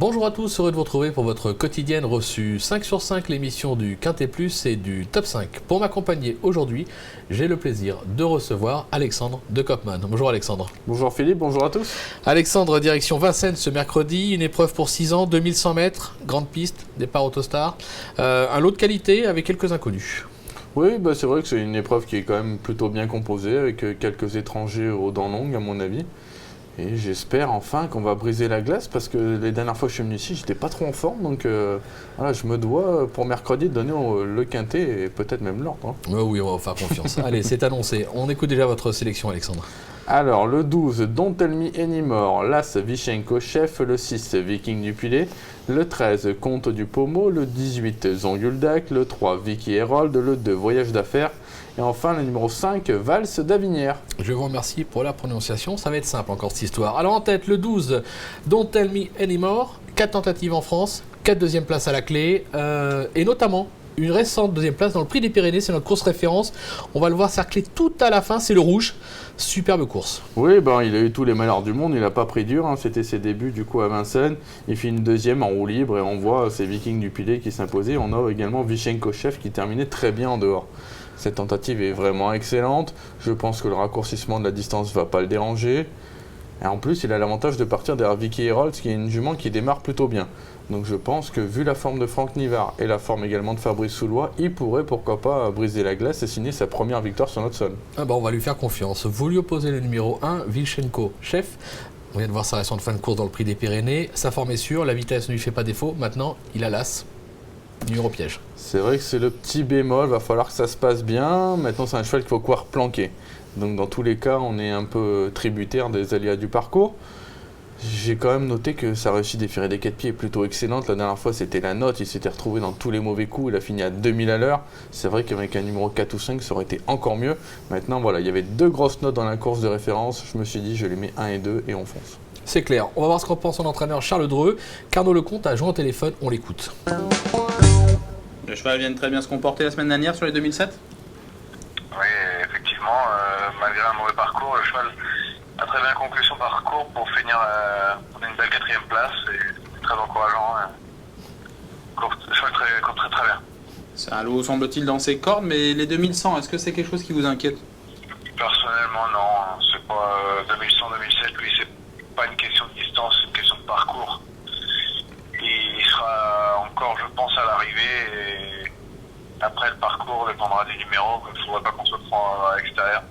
Bonjour à tous, heureux de vous retrouver pour votre quotidienne reçue 5 sur 5, l'émission du Quintet Plus et du Top 5. Pour m'accompagner aujourd'hui, j'ai le plaisir de recevoir Alexandre de Kopman. Bonjour Alexandre. Bonjour Philippe, bonjour à tous. Alexandre, direction Vincennes ce mercredi, une épreuve pour 6 ans, 2100 mètres, grande piste, départ Autostar. Un lot de qualité avec quelques inconnus. Oui, c'est vrai que c'est une épreuve qui est quand même plutôt bien composée, avec quelques étrangers aux dents longues à mon avis. Et j'espère enfin qu'on va briser la glace, parce que les dernières fois que je suis venu ici, j'étais pas trop en forme. Donc voilà, je me dois pour mercredi de donner le quintet et peut-être même l'ordre. Hein. Oui, on va faire confiance. Allez, c'est annoncé. On écoute déjà votre sélection, Alexandre. Alors, le 12, Don't Tell Me Anymore, l'As Vichenko Chef, le 6, Viking du Pilet, le 13, Comte du Pommeau, le 18, Zonguldak, le 3, Vicky Herold, le 2, Voyage d'affaires, et enfin le numéro 5, Valse d'Avinière. Je vous remercie pour la prononciation, ça va être simple encore cette histoire. Alors en tête, le 12, Don't Tell Me Anymore, 4 tentatives en France, 4 deuxièmes places à la clé, et notamment une récente deuxième place dans le Prix des Pyrénées, c'est notre course référence. On va le voir cercler tout à la fin, c'est le rouge. Superbe course. Oui, il a eu tous les malheurs du monde, il n'a pas pris dur, hein. C'était ses débuts du coup à Vincennes. Il fait une deuxième en roue libre et on voit ces Vikings du Pilet qui s'imposaient. On a également Vichenko Chef qui terminait très bien en dehors. Cette tentative est vraiment excellente. Je pense que le raccourcissement de la distance ne va pas le déranger. Et en plus, il a l'avantage de partir derrière Vicky Herold, qui est une jument qui démarre plutôt bien. Donc je pense que vu la forme de Franck Nivard et la forme également de Fabrice Soulois, il pourrait pourquoi pas briser la glace et signer sa première victoire sur notre sol. On va lui faire confiance. Vous lui opposez le numéro 1, Vichenko Chef. On vient de voir sa récente fin de course dans le Prix des Pyrénées. Sa forme est sûre, la vitesse ne lui fait pas défaut. Maintenant, il a l'as. Numéro piège. C'est vrai que c'est le petit bémol, va falloir que ça se passe bien. Maintenant, c'est un cheval qu'il faut pouvoir planquer. Donc dans tous les cas, on est un peu tributaire des aléas du parcours. J'ai quand même noté que sa réussite des ferrées des 4 pieds est plutôt excellente. La dernière fois, c'était la note. Il s'était retrouvé dans tous les mauvais coups. Il a fini à 2000 à l'heure. C'est vrai qu'avec un numéro 4 ou 5, ça aurait été encore mieux. Maintenant, voilà, il y avait 2 grosses notes dans la course de référence. Je me suis dit, je les mets 1 et 2 et on fonce. C'est clair. On va voir ce qu'en pense son entraîneur Charles Dreux. Carnot Lecomte a joué au téléphone. On l'écoute. Le cheval vient de très bien se comporter la semaine dernière sur les 2007 ? Oui, effectivement, malgré un mauvais parcours, le cheval a très bien conclu son parcours pour finir une belle 4e place et très encourageant. Le cheval court très bien. C'est un lot, semble-t-il, dans ses cordes, mais les 2100, est-ce que c'est quelque chose qui vous inquiète ? Personnellement, non. C'est pas 2100-2007, lui, c'est pas une question de distance, c'est une question de parcours. Il sera encore, je pense, à l'arrivée. Et après, le parcours dépendra des numéros. Il ne faudrait pas qu'on se prenne à l'extérieur.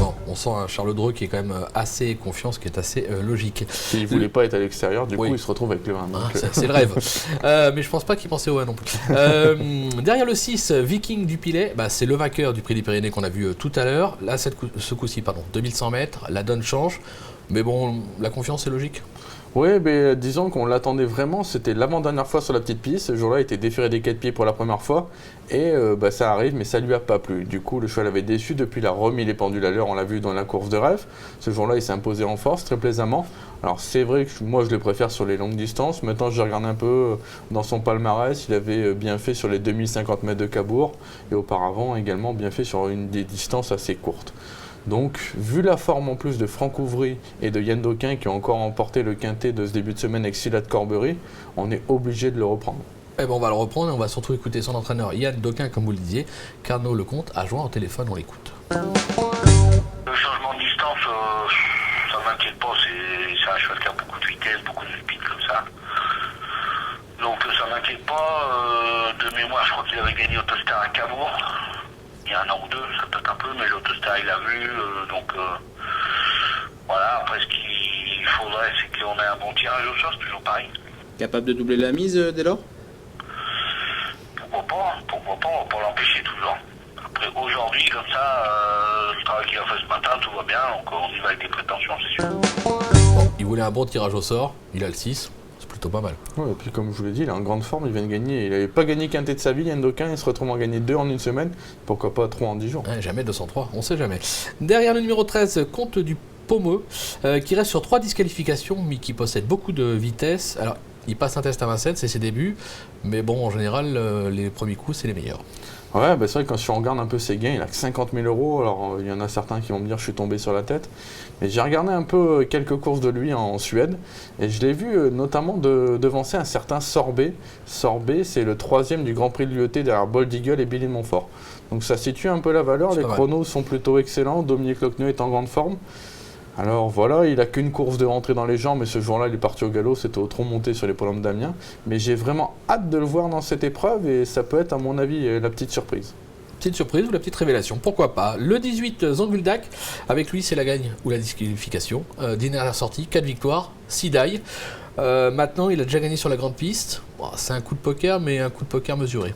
Bon, on sent un Charles Dreux qui est quand même assez confiant, ce qui est assez logique. Il ne voulait pas être à l'extérieur, du Oui. coup, il se retrouve avec le 1. C'est le rêve. Mais je pense pas qu'il pensait au 1 non plus. Derrière le 6, Viking du Pilet, c'est le vainqueur du Prix des Pyrénées qu'on a vu tout à l'heure. Là, ce coup-ci, 2100 mètres, la donne change. Mais bon, la confiance est logique. Oui, disons qu'on l'attendait vraiment, c'était l'avant-dernière fois sur la petite piste, ce jour-là il était déféré des 4 pieds pour la première fois, et ça arrive, mais ça lui a pas plu. Du coup, le cheval avait déçu, depuis il a remis les pendules à l'heure, on l'a vu dans la course de rêve. Ce jour-là, il s'est imposé en force, très plaisamment. Alors c'est vrai que moi je le préfère sur les longues distances, maintenant je regarde un peu dans son palmarès, il avait bien fait sur les 2050 mètres de Cabourg, et auparavant également bien fait sur des distances assez courtes. Donc, vu la forme en plus de Franck Ouvry et de Yann Doquin qui ont encore emporté le quintet de ce début de semaine avec Silat Corbery, on est obligé de le reprendre. On va le reprendre et on va surtout écouter son entraîneur Yann Doquin, comme vous le disiez. Carnot Lecomte a joint au téléphone, on l'écoute. Le changement de distance, ça ne m'inquiète pas. C'est un cheval qui a beaucoup de vitesse, beaucoup de speed comme ça. Donc ça ne m'inquiète pas. De mémoire, je crois qu'il avait gagné Autostar à Cabourg. Il y a 1 an ou 2, ça peut-être un peu, mais l'Autostar il l'a vu, voilà. Après, ce qu'il faudrait, c'est qu'on ait un bon tirage au sort, c'est toujours pareil. Capable de doubler la mise dès lors ? Pourquoi pas, on va pas l'empêcher toujours. Après, aujourd'hui, comme ça, le travail qu'il a fait ce matin, tout va bien, donc on y va avec des prétentions, c'est sûr. Bon, il voulait un bon tirage au sort, il a le 6. Plutôt pas mal. Ouais, et puis comme je vous l'ai dit, il est en grande forme, il vient de gagner. Il n'avait pas gagné quintet de sa vie, Yann Doquin, il se retrouve à en gagner 2 en une semaine. Pourquoi pas 3 en 10 jours. Jamais 203, on sait jamais. Derrière le numéro 13, Comte du Pommeau, qui reste sur 3 disqualifications, mais qui possède beaucoup de vitesse. Alors, il passe un test à Vincennes, c'est ses débuts, mais bon, en général, les premiers coups, c'est les meilleurs. Ouais, bah c'est vrai que quand je regarde un peu ses gains, il a que 50 000 euros. Alors il y en a certains qui vont me dire que je suis tombé sur la tête. Mais j'ai regardé un peu quelques courses de lui en Suède et je l'ai vu notamment devancer un certain Sorbet. Sorbet, c'est le 3e du Grand Prix de l'UET derrière Bold Eagle et Billy de Montfort. Donc ça situe un peu la valeur. Les chronos sont plutôt excellents. Dominique Lochneux est en grande forme. Alors voilà, il n'a qu'une course de rentrée dans les jambes, mais ce jour-là, il est parti au galop, c'était au trop monté sur les podiums d'Amiens. Mais j'ai vraiment hâte de le voir dans cette épreuve et ça peut être, à mon avis, la petite surprise. Petite surprise ou la petite révélation, pourquoi pas. Le 18, Zonguldak, avec lui, c'est la gagne ou la disqualification. Dernière sortie, 4 victoires, 6 dailles. Maintenant, il a déjà gagné sur la grande piste. Bon, c'est un coup de poker, mais un coup de poker mesuré.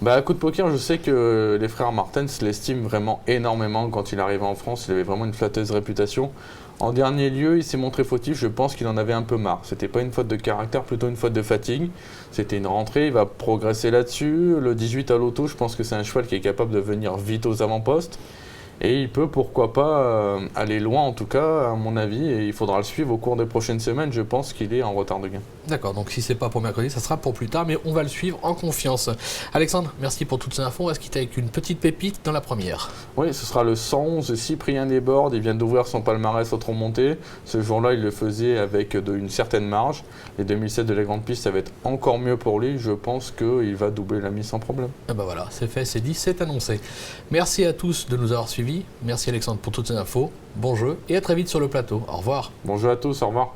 Bah, à coup de poker, je sais que les frères Martens l'estiment vraiment énormément. Quand il arrivait en France, il avait vraiment une flatteuse réputation. En dernier lieu, il s'est montré fautif, je pense qu'il en avait un peu marre. C'était pas une faute de caractère, plutôt une faute de fatigue. C'était une rentrée, il va progresser là-dessus. Le 18 à l'auto, je pense que c'est un cheval qui est capable de venir vite aux avant-postes. Et il peut, pourquoi pas, aller loin en tout cas, à mon avis, et il faudra le suivre au cours des prochaines semaines. Je pense qu'il est en retard de gain. D'accord, donc si c'est pas pour mercredi, ça sera pour plus tard, mais on va le suivre en confiance. Alexandre, merci pour toutes ces infos. Est-ce qu'il t'a avec une petite pépite dans la première? Oui, ce sera le 111 Cyprien Desbordes. Il vient d'ouvrir son palmarès au tronc monté. Ce jour-là, il le faisait avec une certaine marge. Les 2007 de la grande piste, ça va être encore mieux pour lui. Je pense qu'il va doubler la mise sans problème. Et ben voilà, c'est fait, c'est dit, c'est annoncé. Merci à tous de nous avoir suivis. Merci Alexandre pour toutes ces infos. Bon jeu et à très vite sur le plateau. Au revoir. Bon jeu à tous, au revoir.